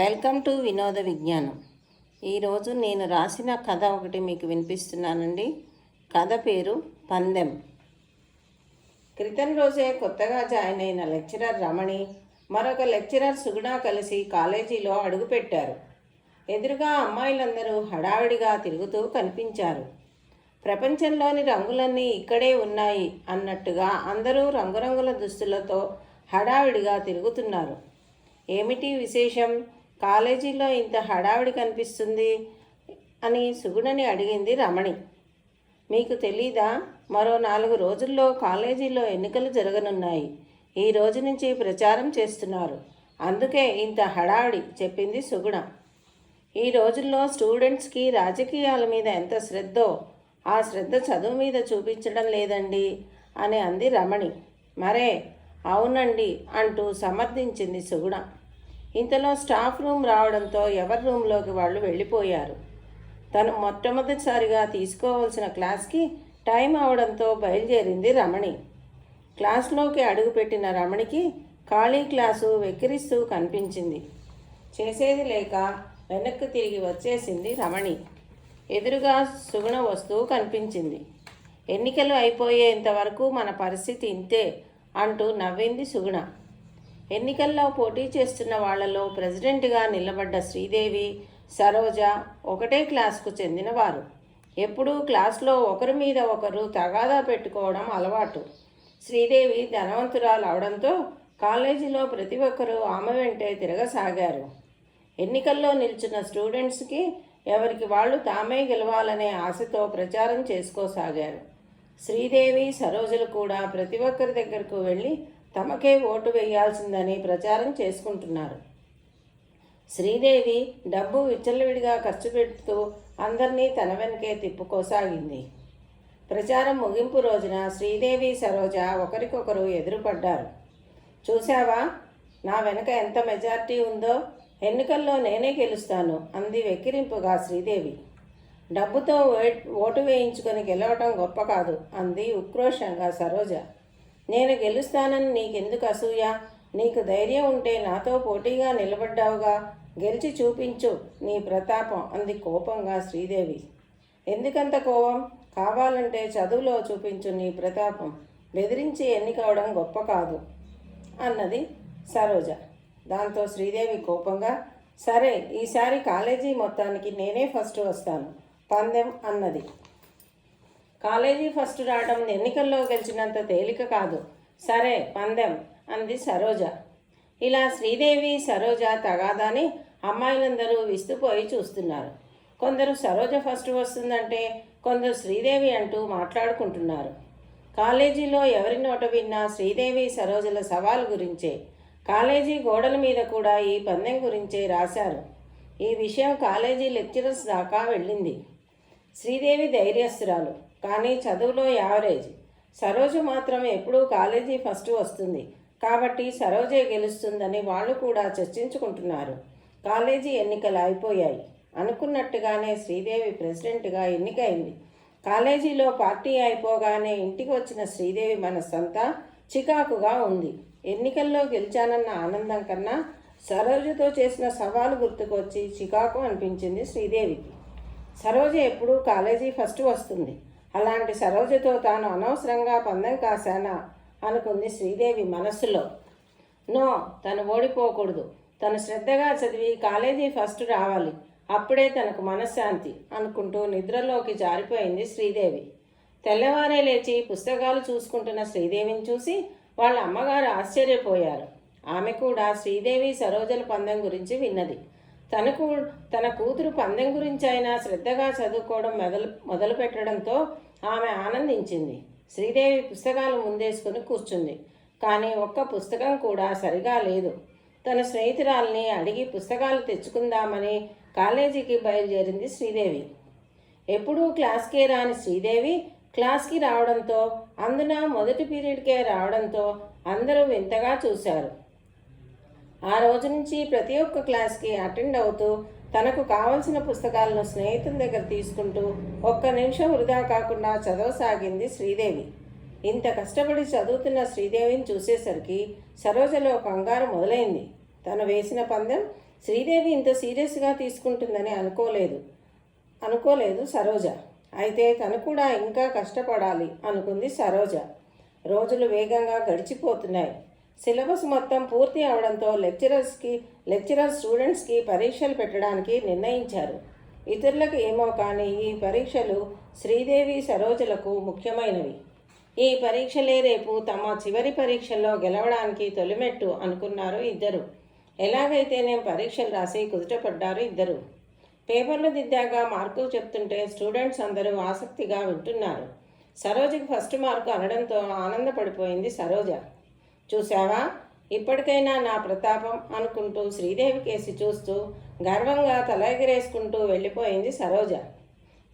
Welcome to వినోద విజ్ఞానం. ఈరోజు నేను రాసిన కథ ఒకటి మీకు వినిపిస్తున్నానండి. కథ పేరు పందెం. క్రితం రోజే కొత్తగా జాయిన్ అయిన లెక్చరర్ రమణి మరొక లెక్చరర్ సుగుణ కలిసి కాలేజీలో అడుగుపెట్టారు. ఎదురుగా అమ్మాయిలందరూ హడావిడిగా తిరుగుతూ కనిపించారు. ప్రపంచంలోని రంగులన్నీ ఇక్కడే ఉన్నాయి అన్నట్టుగా అందరూ రంగురంగుల దుస్తులతో హడావిడిగా తిరుగుతున్నారు. ఏమిటి విశేషం? కాలేజీలో ఇంత హడావిడి కనిపిస్తుంది అని సుగుణని అడిగింది రమణి. మీకు తెలీదా? మరో 4 రోజుల్లో కాలేజీలో ఎన్నికలు జరగనున్నాయి. ఈ రోజు నుంచి ప్రచారం చేస్తున్నారు. అందుకే ఇంత హడావిడి, చెప్పింది సుగుణ. ఈ రోజుల్లో స్టూడెంట్స్కి రాజకీయాల మీద ఎంత శ్రద్ధో ఆ శ్రద్ధ చదువు మీద చూపించడం లేదండి అని అంది రమణి. మరే అవునండి అంటూ సమర్థించింది సుగుణ. ఇంతలో స్టాఫ్ రూమ్ రావడంతో ఎవరి రూమ్లోకి వాళ్ళు వెళ్ళిపోయారు. తను మొట్టమొదటిసారిగా తీసుకోవాల్సిన క్లాస్కి టైం అవడంతో బయలుదేరింది రమణి. క్లాస్లోకి అడుగుపెట్టిన రమణికి ఖాళీ క్లాసు వెక్కిరిస్తూ కనిపించింది. చేసేది లేక వెనక్కి తిరిగి వచ్చేసింది రమణి. ఎదురుగా సుగుణ వస్తూ కనిపించింది. ఎన్నికలు అయిపోయేంతవరకు మన పరిస్థితి ఇంతే అంటూ నవ్వింది సుగుణ. ఎన్నికల్లో పోటీ చేస్తున్న వాళ్లలో ప్రెసిడెంట్గా నిలబడ్డ శ్రీదేవి, సరోజ ఒకటే క్లాసుకు చెందినవారు. ఎప్పుడూ క్లాస్లో ఒకరి మీద ఒకరు తగాదా పెట్టుకోవడం అలవాటు. శ్రీదేవి ధనవంతురాలు అవడంతో కాలేజీలో ప్రతి ఒక్కరూ ఆమె వెంటే తిరగసాగారు. ఎన్నికల్లో నిల్చున్న స్టూడెంట్స్కి ఎవరికి వాళ్ళు తామే గెలవాలనే ఆశతో ప్రచారం చేసుకోసాగారు. శ్రీదేవి, సరోజలు కూడా ప్రతి ఒక్కరి దగ్గరకు వెళ్ళి తమకే ఓటు వేయాల్సిందని ప్రచారం చేసుకుంటున్నారు. శ్రీదేవి డబ్బు విచ్చలవిడిగా ఖర్చు పెడుతూ అందరినీ తన వెనకే తిప్పుకోసాగింది. ప్రచారం ముగింపు రోజున శ్రీదేవి, సరోజ ఒకరికొకరు ఎదురుపడ్డారు. చూశావా, నా వెనక ఎంత మెజార్టీ ఉందో, ఎన్నికల్లో నేనే గెలుస్తాను అంది వెక్కిరింపుగా శ్రీదేవి. డబ్బుతో ఓటు వేయించుకొని గెలవటం గొప్ప కాదు అంది ఉక్రోషంగా సరోజ. నేను గెలుస్తానని నీకెందుకు అసూయ? నీకు ధైర్యం ఉంటే నాతో పోటీగా నిలబడ్డావుగా, గెలిచి చూపించు నీ ప్రతాపం అంది కోపంగా శ్రీదేవి. ఎందుకంత కోపం? కావాలంటే చదువులో చూపించు నీ ప్రతాపం. బెదిరించి ఎన్నికవడం గొప్ప కాదు అన్నది సరోజ. దాంతో శ్రీదేవి కోపంగా, సరే ఈసారి కాలేజీ మొత్తానికి నేనే ఫస్ట్ వస్తాను, పందెం అన్నది. కాలేజీ ఫస్ట్ రావడం ఎన్నికల్లో గెలిచినంత తేలిక కాదు, సరే పందెం అంది సరోజ. ఇలా శ్రీదేవి, సరోజ తగాదాని అమ్మాయిలందరూ విస్తుపోయి చూస్తున్నారు. కొందరు సరోజ ఫస్ట్ వస్తుందంటే కొందరు శ్రీదేవి అంటూ మాట్లాడుకుంటున్నారు. కాలేజీలో ఎవరి నోట విన్నా శ్రీదేవి, సరోజల సవాల్ గురించే. కాలేజీ గోడల మీద కూడా ఈ పందెం గురించే రాశారు. ఈ విషయం కాలేజీ లెక్చరర్స్ దాకా వెళ్ళింది. శ్రీదేవి ధైర్యస్తురాలు, కానీ చదువులో యావరేజ్. సరోజ మాత్రం ఎప్పుడూ కాలేజీ ఫస్ట్ వస్తుంది కాబట్టి సరోజే గెలుస్తుందని వాళ్ళు కూడా చర్చించుకుంటున్నారు. కాలేజీ ఎన్నికలు అయిపోయాయి. అనుకున్నట్టుగానే శ్రీదేవి ప్రెసిడెంట్గా ఎన్నికైంది. కాలేజీలో పార్టీ అయిపోగానే ఇంటికి వచ్చిన శ్రీదేవి మనస్సంతా చికాకుగా ఉంది. ఎన్నికల్లో గెలిచానన్న ఆనందం కన్నా సరోజతో చేసిన సవాలు గుర్తుకొచ్చి చికాకు అనిపించింది శ్రీదేవికి. సరోజ ఎప్పుడూ కాలేజీ ఫస్ట్ వస్తుంది. అలాంటి సరోజతో తాను అనవసరంగా పందెం కాశానా అనుకుంది శ్రీదేవి మనస్సులో. నో, తను ఓడిపోకూడదు. తను శ్రద్ధగా చదివి కాలేజీ ఫస్ట్ రావాలి. అప్పుడే తనకు మనశ్శాంతి అనుకుంటూ నిద్రలోకి జారిపోయింది శ్రీదేవి. తెల్లవారే లేచి పుస్తకాలు చూసుకుంటున్న శ్రీదేవిని చూసి వాళ్ళ అమ్మగారు ఆశ్చర్యపోయారు. ఆమె కూడా శ్రీదేవి, సరోజల పందెం గురించి విన్నది. తన కూతురు పందెం గురించి అయినా శ్రద్ధగా చదువుకోవడం మొదలు పెట్టడంతో ఆమె ఆనందించింది. శ్రీదేవి పుస్తకాలు ముందేసుకుని కూర్చుంది. కానీ ఒక్క పుస్తకం కూడా సరిగా లేదు. తన స్నేహితురాల్ని అడిగి పుస్తకాలు తెచ్చుకుందామని కాలేజీకి బయలుదేరింది శ్రీదేవి. ఎప్పుడూ క్లాస్కే రాని శ్రీదేవి క్లాస్కి రావడంతో, అందున మొదటి పీరియడ్కే రావడంతో అందరూ వింతగా చూశారు. ఆ రోజు నుంచి ప్రతి ఒక్క క్లాస్కి అటెండ్ అవుతూ తనకు కావలసిన పుస్తకాలను స్నేహితుల దగ్గర తీసుకుంటూ ఒక్క నిమిషం వృధా కాకుండా చదవసాగింది శ్రీదేవి. ఇంత కష్టపడి చదువుతున్న శ్రీదేవిని చూసేసరికి సరోజలో కంగారు మొదలైంది. తను వేసిన పందెం శ్రీదేవి ఇంత సీరియస్గా తీసుకుంటుందని అనుకోలేదు సరోజ. అయితే తను కూడా ఇంకా కష్టపడాలి అనుకుంది సరోజ. రోజులు వేగంగా గడిచిపోతున్నాయి. సిలబస్ మొత్తం పూర్తి అవడంతో లెక్చరర్ స్టూడెంట్స్కి పరీక్షలు పెట్టడానికి నిర్ణయించారు. ఇతరులకు ఏమో కానీ ఈ పరీక్షలు శ్రీదేవి సరోజలకు ముఖ్యమైనవి. ఈ పరీక్షలే రేపు తమ చివరి పరీక్షల్లో గెలవడానికి తొలిమెట్టు అనుకున్నారు ఇద్దరు. ఎలాగైతేనే పరీక్షలు రాసి కుదుటపడ్డారు ఇద్దరు. పేపర్లు దిద్దాక మార్కులు చెప్తుంటే స్టూడెంట్స్ అందరూ ఆసక్తిగా వింటున్నారు. సరోజకి ఫస్ట్ మార్కు అనడంతో ఆనందపడిపోయింది సరోజ. చూసావా, ఇప్పటికైనా నా ప్రతాపం అనుకుంటూ శ్రీదేవి కేసి చూస్తూ గర్వంగా తల ఎగిరేసుకుంటూ వెళ్ళిపోయింది సరోజ.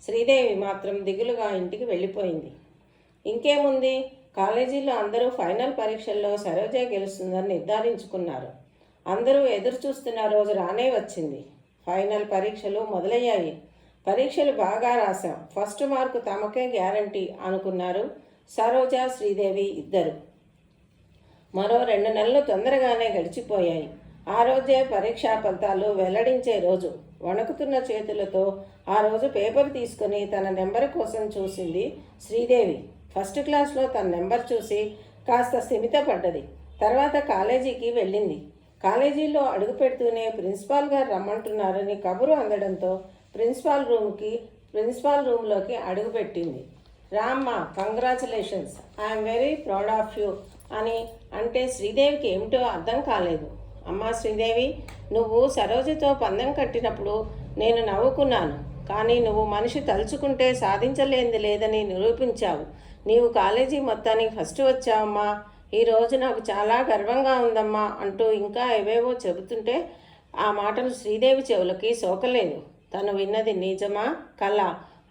శ్రీదేవి మాత్రం దిగులుగా ఇంటికి వెళ్ళిపోయింది. ఇంకేముంది, కాలేజీలో అందరూ ఫైనల్ పరీక్షల్లో సరోజే గెలుస్తుందని నిర్ధారించుకున్నారు. అందరూ ఎదురు చూస్తున్న రోజు రానే వచ్చింది. ఫైనల్ పరీక్షలు మొదలయ్యాయి. పరీక్షలు బాగా రాశాం, ఫస్ట్ మార్కు తమకే గ్యారంటీ అనుకున్నారు సరోజ శ్రీదేవి ఇద్దరు. మరో 2 నెలలు తొందరగానే గడిచిపోయాయి. ఆ రోజే పరీక్షా ఫలితాలు వెల్లడించే రోజు. వణుకుతున్న చేతులతో ఆ రోజు పేపర్ తీసుకుని తన నెంబర్ కోసం చూసింది శ్రీదేవి. ఫస్ట్ క్లాస్లో తన నెంబర్ చూసి కాస్త స్థిమితపడ్డది. తర్వాత కాలేజీకి వెళ్ళింది. కాలేజీలో అడుగు పెడుతూనే ప్రిన్సిపాల్ గారు రమ్మంటున్నారని కబురు అందడంతో ప్రిన్సిపాల్ రూమ్లోకి అడుగుపెట్టింది. రామ్మ, congratulations, I'm very proud of you అని అంటే శ్రీదేవికి ఏమిటో అర్థం కాలేదు. అమ్మా శ్రీదేవి, నువ్వు సరోజతో పందెం కట్టినప్పుడు నేను నవ్వుకున్నాను. కానీ నువ్వు మనిషి తలుచుకుంటే సాధించలేనిది లేదని నిరూపించావు. నీవు కాలేజీ మొత్తానికి ఫస్ట్ వచ్చావమ్మా. ఈరోజు నాకు చాలా గర్వంగా ఉందమ్మా అంటూ ఇంకా ఏవేవో చెబుతుంటే ఆ మాటలు శ్రీదేవి చెవులకి సోకలేదు. తను విన్నది నిజమా కళ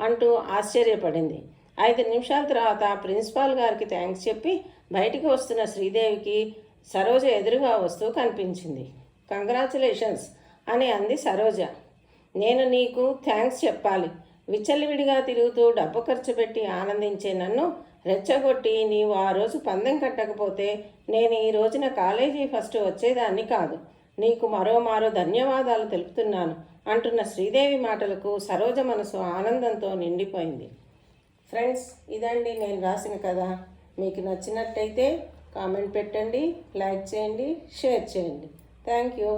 అంటూ ఆశ్చర్యపడింది. 5 నిమిషాల తర్వాత ప్రిన్సిపాల్ గారికి థ్యాంక్స్ చెప్పి బయటికి వస్తున్న శ్రీదేవికి సరోజ ఎదురుగా వస్తూ కనిపించింది. కంగ్రాచులేషన్స్ అని అంది సరోజ. నేను నీకు థ్యాంక్స్ చెప్పాలి. విచ్చలవిడిగా తిరుగుతూ డబ్బు ఖర్చు పెట్టి ఆనందించే నన్ను రెచ్చగొట్టి నీవు ఆ రోజు పందెం కట్టకపోతే నేను ఈ రోజున కాలేజీ ఫస్ట్ వచ్చేదాన్ని కాదు. నీకు మరోమారో ధన్యవాదాలు తెలుపుతున్నాను అంటున్న శ్రీదేవి మాటలకు సరోజ మనసు ఆనందంతో నిండిపోయింది. ఫ్రెండ్స్, ఇదండి నేను రాసిన కథ. మీకు నచ్చినట్టయితే కామెంట్ పెట్టండి, లైక్ చేయండి, షేర్ చేయండి. Thank you.